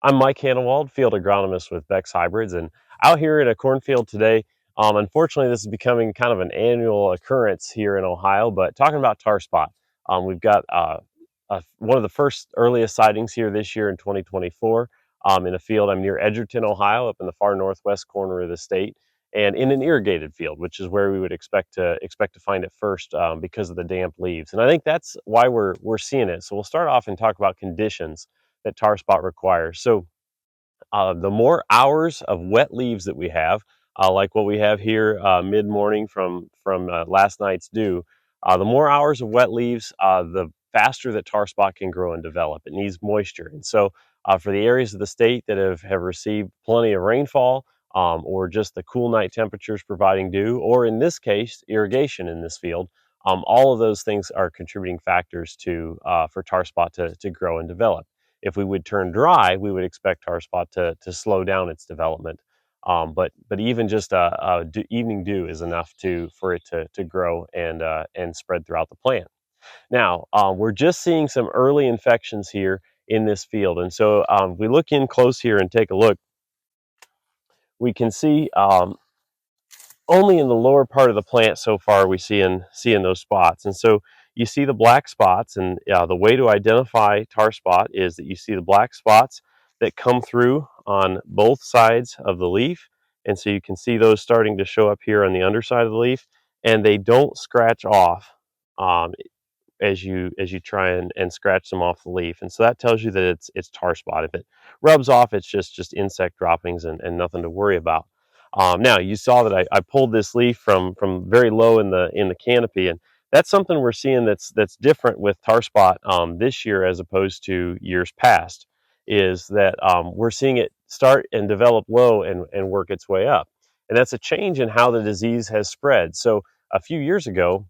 I'm Mike Hanawald, field agronomist with Beck's Hybrids, and out here in a cornfield today. Unfortunately, this is becoming kind of an annual occurrence here in Ohio, but talking about tar spot. We've got one of the first earliest sightings here this year in 2024 in a field. I'm near Edgerton, Ohio, up in the far northwest corner of the state, and in an irrigated field, which is where we would expect to find it first because of the damp leaves. And I think that's why we're seeing it. So we'll start off and talk about conditions that tar spot requires. So the more hours of wet leaves that we have, like what we have here mid-morning from last night's dew, the more hours of wet leaves, the faster that tar spot can grow and develop. It needs moisture. And so for the areas of the state that have received plenty of rainfall, or just the cool night temperatures providing dew, or in this case, irrigation in this field, all of those things are contributing factors to for tar spot to grow and develop. If we would turn dry, we would expect tar spot to slow down its development. But even just evening dew is enough for it to grow and spread throughout the plant. Now we're just seeing some early infections here in this field, and so if we look in close here and take a look, we can see only in the lower part of the plant so far we seeing those spots. And so you see the black spots, and the way to identify tar spot is that you see the black spots that come through on both sides of the leaf. And so you can see those starting to show up here on the underside of the leaf, and they don't scratch off um, as you try and scratch them off the leaf. And so that tells you that it's tar spot. If it rubs off, it's just insect droppings and nothing to worry about. Now you saw that I pulled this leaf from very low in the canopy, and that's something we're seeing that's different with tar spot this year as opposed to years past. Is that we're seeing it start and develop low and work its way up, and that's a change in how the disease has spread. So a few years ago,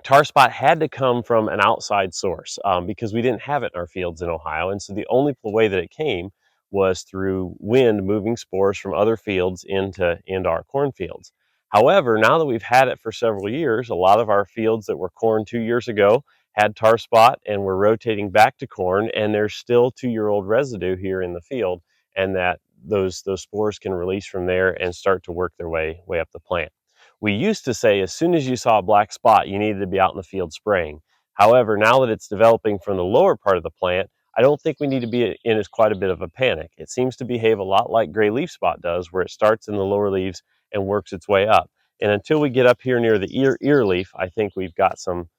tar spot had to come from an outside source because we didn't have it in our fields in Ohio. And so the only way that it came was through wind moving spores from other fields into our cornfields. However, now that we've had it for several years, a lot of our fields that were corn 2 years ago had tar spot, and we're rotating back to corn, and there's still 2-year-old residue here in the field, and that those spores can release from there and start to work their way up the plant. We used to say as soon as you saw a black spot, you needed to be out in the field spraying. However, now that it's developing from the lower part of the plant, I don't think we need to be in as quite a bit of a panic. It seems to behave a lot like gray leaf spot does, where it starts in the lower leaves and works its way up. And until we get up here near the ear leaf, I think we've got some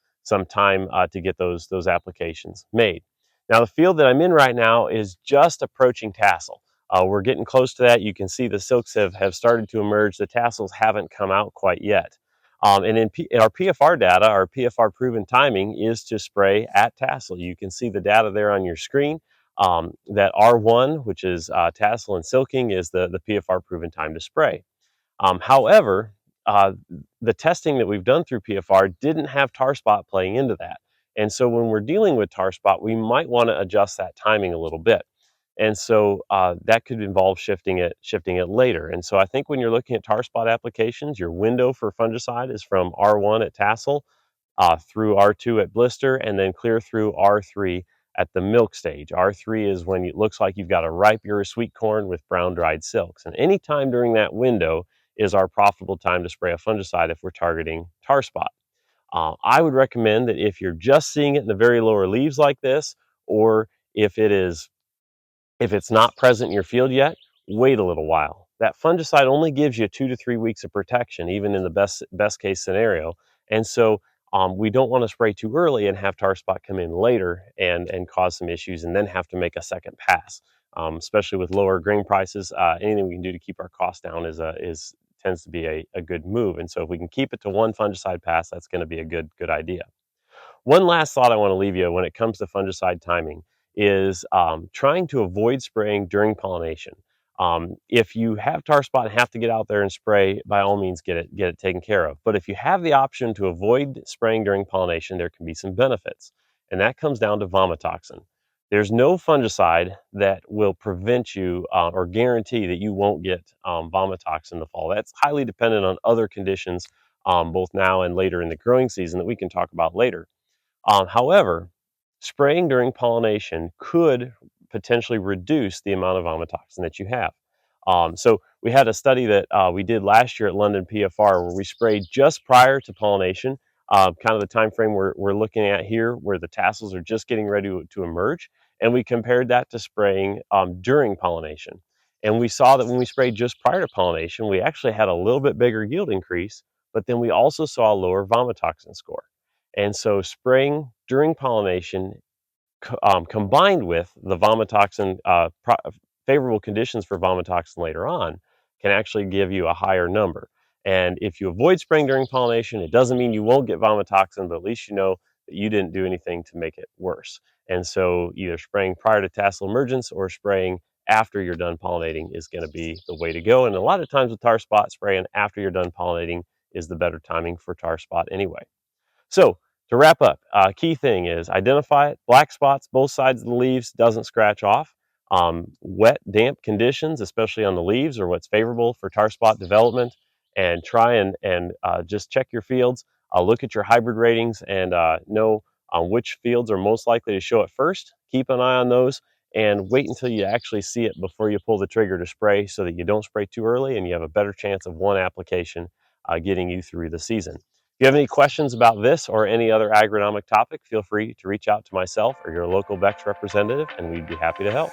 time to get those applications made. Now, the field that I'm in right now is just approaching tassel. We're getting close to that. You can see the silks have started to emerge. The tassels haven't come out quite yet. And in our PFR data, our PFR proven timing is to spray at tassel. You can see the data there on your screen. That R1, which is tassel and silking, is the PFR proven time to spray. However, the testing that we've done through PFR didn't have tar spot playing into that. And so when we're dealing with tar spot, we might want to adjust that timing a little bit. And so that could involve shifting it later. And so I think when you're looking at tar spot applications, your window for fungicide is from R1 at tassel through R2 at blister, and then clear through R3 at the milk stage. R3 is when it looks like you've got a ripe ear of sweet corn with brown dried silks. And any time during that window is our profitable time to spray a fungicide if we're targeting tar spot. I would recommend that if you're just seeing it in the very lower leaves like this, or if it's not present in your field yet, wait a little while. That fungicide only gives you 2 to 3 weeks of protection, even in the best case scenario. And so we don't want to spray too early and have tar spot come in later and cause some issues, and then have to make a second pass. Especially with lower grain prices, anything we can do to keep our costs down tends to be a good move. And so if we can keep it to one fungicide pass, that's going to be a good idea. One last thought I want to leave you when it comes to fungicide timing is trying to avoid spraying during pollination. If you have tar spot and have to get out there and spray, by all means get it taken care of. But if you have the option to avoid spraying during pollination, there can be some benefits, and that comes down to vomitoxin. There's no fungicide that will prevent you or guarantee that you won't get vomitoxin in the fall. That's highly dependent on other conditions, both now and later in the growing season, that we can talk about later. However, spraying during pollination could potentially reduce the amount of vomitoxin that you have. So we had a study that we did last year at London PFR where we sprayed just prior to pollination, kind of the time frame we're looking at here, where the tassels are just getting ready to emerge, and we compared that to spraying during pollination. And we saw that when we sprayed just prior to pollination, we actually had a little bit bigger yield increase, but then we also saw a lower vomitoxin score. And so spraying during pollination combined with the vomitoxin, favorable conditions for vomitoxin later on, can actually give you a higher number. And if you avoid spraying during pollination, it doesn't mean you won't get vomitoxin, but at least you know that you didn't do anything to make it worse. And so either spraying prior to tassel emergence or spraying after you're done pollinating is going to be the way to go. And a lot of times with tar spot, spraying after you're done pollinating is the better timing for tar spot anyway. So to wrap up, key thing is identify it. Black spots, both sides of the leaves, doesn't scratch off. Wet, damp conditions, especially on the leaves, are what's favorable for tar spot development. And try and just check your fields. Look at your hybrid ratings and know which fields are most likely to show it first. Keep an eye on those and wait until you actually see it before you pull the trigger to spray, so that you don't spray too early and you have a better chance of one application getting you through the season. If you have any questions about this or any other agronomic topic, feel free to reach out to myself or your local Beck's representative, and we'd be happy to help.